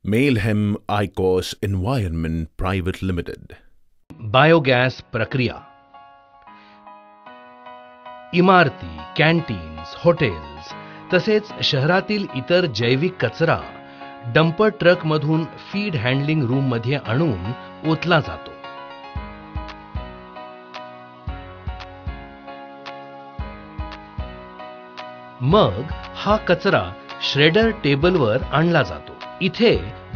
Melhem ICOS Environment Private Limited. Biogas प्रक्रिया. इमारती, canteens, hotels तसेच शहरातील इतर जैविक कचरा डंपर ट्रक मधून फीड हँडलिंग रूम मध्ये आणून ओतला जातो. मग हा कचरा श्रेडर टेबलवर आणला जातो. इथे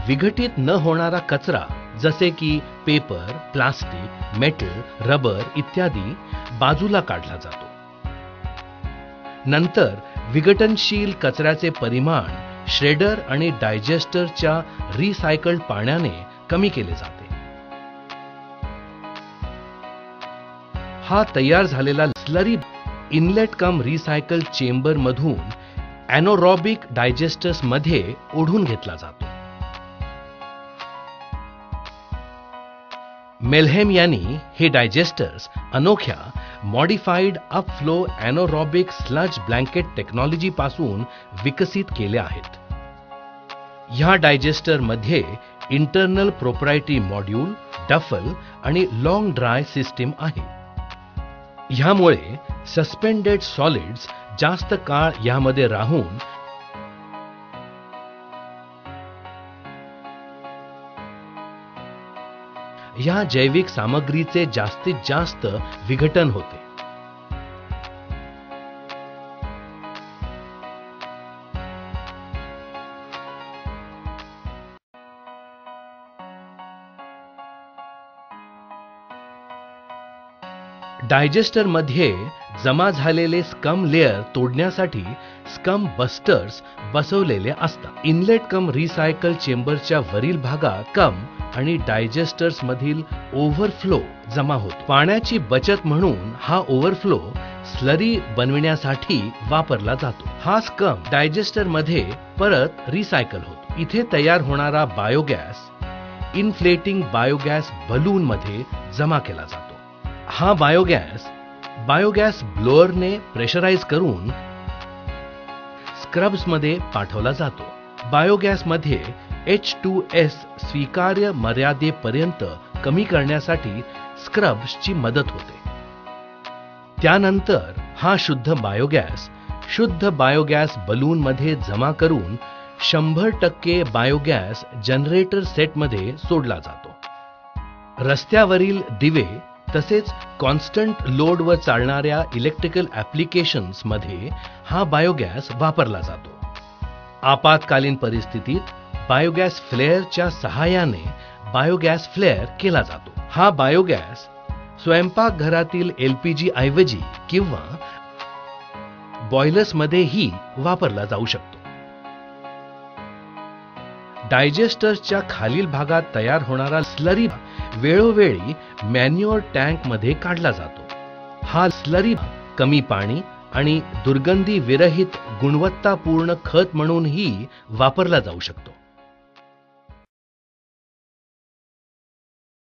विघटित न होणारा कचरा जसे की पेपर, प्लास्टिक, मेटल, रबर इत्यादी बाजूला काढला जातो. नंतर विघटनशील कचऱ्याचे परिमाण श्रेडर आणि डायजेस्टरच्या रिसायकल्ड पाण्याने कमी केले जाते. हा तयार झालेला स्लरी इनलेट कम रिसायकल चेंबर मधून एनोरॉबिक डायजेस्टर्स मध्ये ओढून घेतला जातो. मेल्हेम यांनी हे डायजेस्टर्स अनोख्या मॉडिफाईड अपफ्लो एनोरॉबिक स्लज ब्लँकेट टेक्नॉलॉजी पासून विकसित केले आहेत. ह्या डायजेस्टर मध्ये इंटरनल प्रोप्रायटरी मॉड्यूल, डफल आणि लॉंग ड्राय सिस्टीम आहे. ह्यामुळे सस्पेंडेड सॉलिड्स जास्त काळ यामध्ये राहून या जैविक सामग्रीचे जास्तीत जास्त विघटन होते. डायजेस्टर मध्ये जमा झालेले स्कम लेअर तोडण्यासाठी स्कम बस्टर्स बसवलेले असतात. इनलेट कम रिसायकल चेंबरच्या वरील भागात स्कम आणि डायजेस्टर्स मधील ओव्हरफ्लो जमा होतो. पाण्याची बचत म्हणून हा ओव्हरफ्लो स्लरी बनविण्यासाठी वापरला जातो. हा स्कम डायजेस्टर मध्ये परत रिसायकल होतो. इथे तयार होणारा बायोगॅस इन्फ्लेटिंग बायोगॅस बलून मध्ये जमा केला जातो. हा बायोगॅस ब्लोअरने प्रेशराइज करून स्क्रब्स मध्ये पाठवला जातो. बायोगॅस मध्ये H2S स्वीकार्य मर्यादेपर्यंत कमी करण्यासाठी स्क्रब्सची मदत होते. त्यानंतर हा शुद्ध बायोगॅस बलून मध्ये जमा करून 100% बायोगॅस जनरेटर सेट मध्ये सोडला जातो. रस्त्यावरील दिवे तसेच कॉन्स्टंट लोड वर चालणाऱ्या इलेक्ट्रिकल ऍप्लिकेशन्स मध्ये हा बायोगॅस वापरला जातो. आपत्कालीन परिस्थितीत बायोगॅस फ्लेअरच्या सहाय्याने बायोगॅस फ्लेअर केला जातो. हा बायोगॅस स्वयंपाकघरातील LPG ऐवजी किंवा बॉयलर्स मध्येही वापरला जाऊ शकतो. डायजेस्टर्सच्या खालील भागात तयार होणारा स्लरी वेळोवेळी मॅन्युअर टँक मध्ये काढला जातो. हा स्लरी कमी पाणी आणि दुर्गंधी विरहित गुणवत्तापूर्ण खत म्हणूनही वापरला जाऊ शकतो.